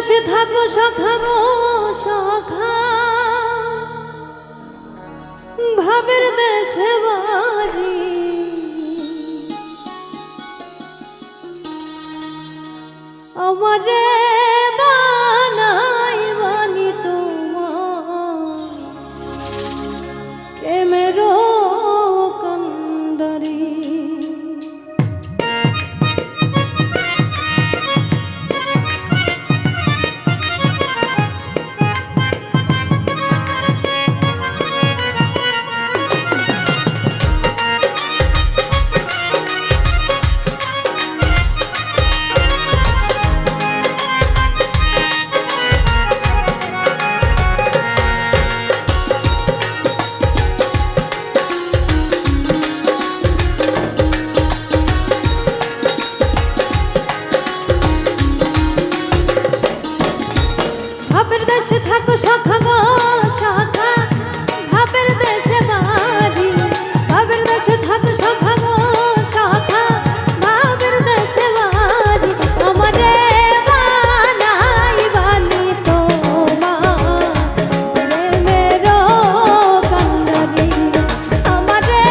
দেশে থাকো সখা গো সখা, ভাবের দেশে বাড়ি। আমারে বানাই বানি তোমার প্রেমেরও কান্ডারি। ভাবের দেশে থাকো সখা গো সখা, ভাবের দেশে বাড়ি। ভাবের দেশে থাকো সখা গো সখা, ভাবের দেশে বাড়ি। আমারে বানাই বানি তোমার প্রেমেরও কান্ডারি। আমারে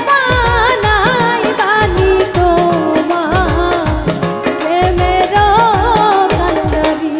বানাই বানি তোমার প্রেমেরও কান্ডারি।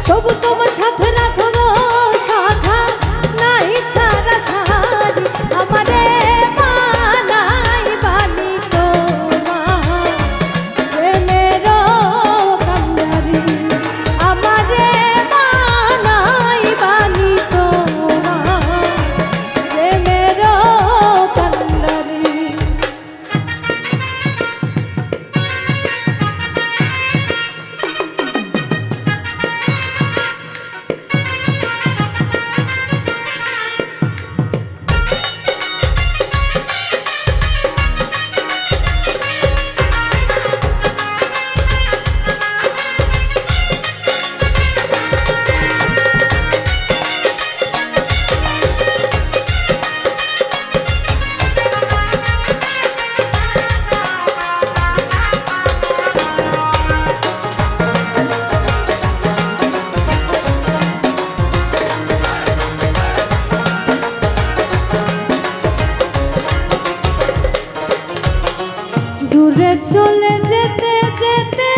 তবু তোমার সাথে রাখো গো সখা, নাই ছাড়া ছাড়ি। আমারে বানাই বানি তোমার প্রেমেরও কান্ডারি। আমারে বানাই বানি তোমার প্রেমেরও কান্ডারি। দূরে চলে যেতে যেতে